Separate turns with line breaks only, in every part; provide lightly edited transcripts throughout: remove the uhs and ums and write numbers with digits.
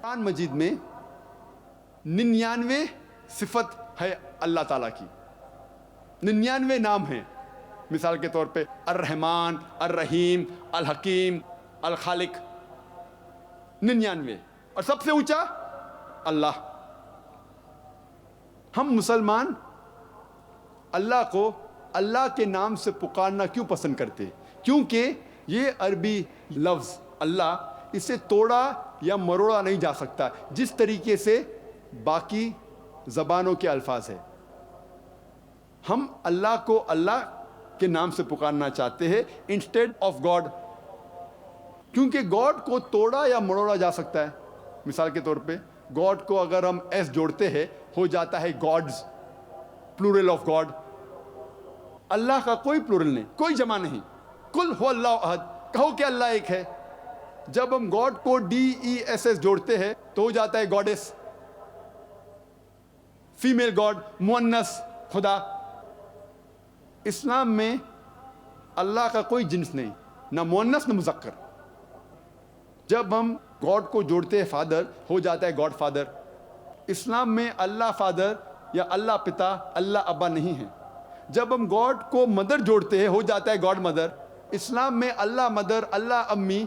قرآن مجید میں 99 صفت ہے اللہ تعالیٰ کی، 99 نام ہیں. مثال کے طور پہ الرحمن، الرحیم، الحکیم، الخالق، 99. اور سب سے اونچا اللہ. ہم مسلمان اللہ کو اللہ کے نام سے پکارنا کیوں پسند کرتے ہیں؟ کیونکہ یہ عربی لفظ اللہ، اسے توڑا یا مروڑا نہیں جا سکتا جس طریقے سے باقی زبانوں کے الفاظ ہیں. ہم اللہ کو اللہ کے نام سے پکارنا چاہتے ہیں انسٹیڈ آف گاڈ، کیونکہ گاڈ کو توڑا یا مروڑا جا سکتا ہے. مثال کے طور پہ گاڈ کو اگر ہم ایس جوڑتے ہیں ہو جاتا ہے گاڈز، پلورل آف گاڈ. اللہ کا کوئی پلورل نہیں، کوئی جمع نہیں. قل هو اللہ احد، کہو کہ اللہ ایک ہے. جب ہم گاڈ کو DESS جوڑتے ہیں تو ہو جاتا ہے گاڈس، فیمیل گاڈ، مؤنث خدا. اسلام میں اللہ کا کوئی جنس نہیں، نہ مؤنث نہ مذکر. جب ہم گاڈ کو جوڑتے ہیں فادر ہو جاتا ہے گاڈ فادر. اسلام میں اللہ فادر یا اللہ پتا، اللہ ابا نہیں ہے. جب ہم گاڈ کو مدر جوڑتے ہیں ہو جاتا ہے گاڈ مدر. اسلام میں اللہ مدر، اللہ امی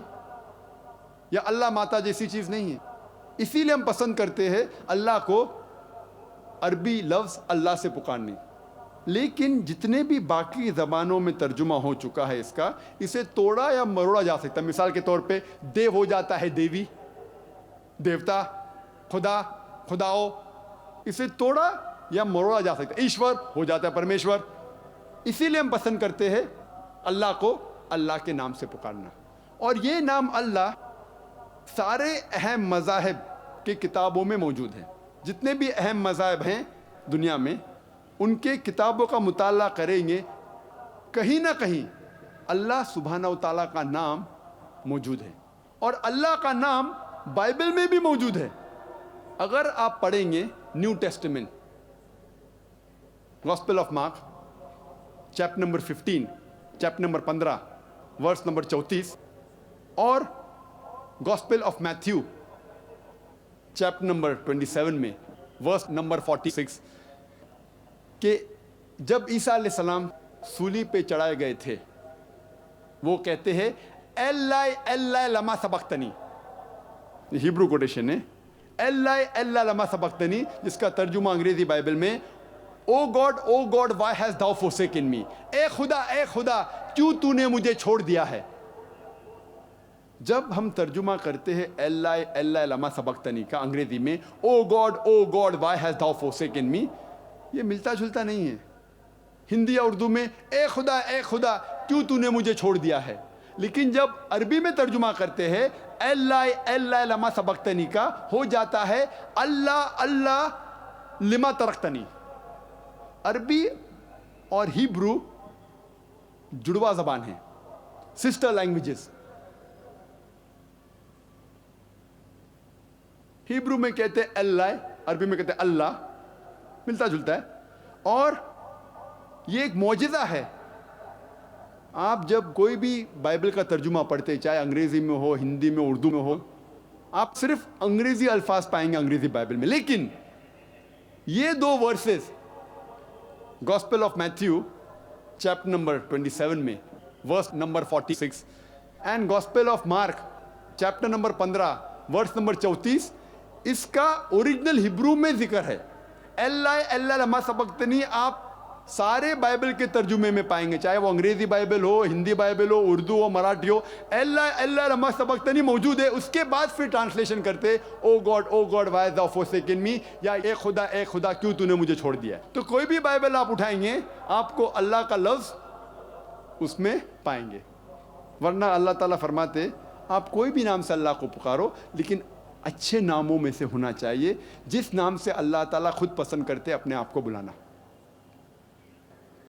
یا اللہ ماتا جیسی چیز نہیں ہے. اسی لیے ہم پسند کرتے ہیں اللہ کو عربی لفظ اللہ سے پکارنے. لیکن جتنے بھی باقی زبانوں میں ترجمہ ہو چکا ہے اس کا، اسے توڑا یا مروڑا جا سکتا ہے. مثال کے طور پہ دیو ہو جاتا ہے دیوی، دیوتا، خدا، خداؤ. اسے توڑا یا مروڑا جا سکتا ہے. ایشور ہو جاتا ہے پرمیشور. اسی لیے ہم پسند کرتے ہیں اللہ کو اللہ کے نام سے پکارنا. اور یہ نام اللہ سارے اہم مذاہب کی کتابوں میں موجود ہے. جتنے بھی اہم مذاہب ہیں دنیا میں، ان کے کتابوں کا مطالعہ کریں گے، کہیں نہ کہیں اللہ سبحانہ و تعالیٰ کا نام موجود ہے. اور اللہ کا نام بائبل میں بھی موجود ہے. اگر آپ پڑھیں گے new testament, gospel of Mark chapter number 15، chapter number 15 verse number 34، اور gospel of Matthew chapter number 27 میں ورس نمبر 46، کہ جب عیسیٰ علیہ السلام سولی پہ چڑھائے گئے تھے وہ کہتے ہیں ایلائی ایلائی لما سبقتنی. ہیبرو کوٹیشن ہے ایلائی ایلائی لما سبقتنی، جس کا ترجمہ انگریزی بائبل میں O God why hast thou forsaken me، اے خدا کیوں تو نے مجھے چھوڑ دیا ہے. جب ہم ترجمہ کرتے ہیں ایلائی ایلائی لما سبقتنی کا انگریزی میں O God why hast thou forsaken me، یہ ملتا جلتا نہیں ہے. ہندی یا اردو میں اے خدا کیوں تو نے مجھے چھوڑ دیا ہے. لیکن جب عربی میں ترجمہ کرتے ہیں ایلائی ایلائی لما سبقتنی کا ہو جاتا ہے اللہ لما ترکتنی. عربی اور ہیبرو جڑوا زبان ہیں، سسٹر لینگویجز. ہیبرو میں کہتے ہیں اللہ، عربی میں کہتے ہیں اللہ، ملتا جلتا ہے. اور یہ ایک معجزہ ہے. آپ جب کوئی بھی بائبل کا ترجمہ پڑھتے، چاہے انگریزی میں ہو، ہندی میں، اردو میں ہو، آپ صرف انگریزی الفاظ پائیں گے انگریزی بائبل میں. لیکن یہ دو verses gospel of Matthew chapter number 27 میں verse number 46 and gospel of Mark chapter number 15 verse number 34، اس کا اوریجنل ہیبرو میں ذکر ہے. اللہ لما سبقتنی آپ سارے بائبل کے ترجمے میں پائیں گے، چاہے وہ انگریزی بائبل ہو، ہندی بائبل ہو، اردو ہو، مراٹھی ہو. اللہ لما سبقتنی موجود ہے. اس کے بعد پھر ٹرانسلیشن کرتے O God why hast thou forsaken me، یا اے خدا کیوں تو نے مجھے چھوڑ دیا. تو کوئی بھی بائبل آپ اٹھائیں گے آپ کو اللہ کا لفظ اس میں پائیں گے. ورنہ اللہ تعالیٰ فرماتے آپ کوئی بھی نام سے اللہ کو پکارو، لیکن اچھے ناموں میں سے ہونا چاہیے جس نام سے اللہ تعالیٰ خود پسند کرتے اپنے آپ کو بلانا.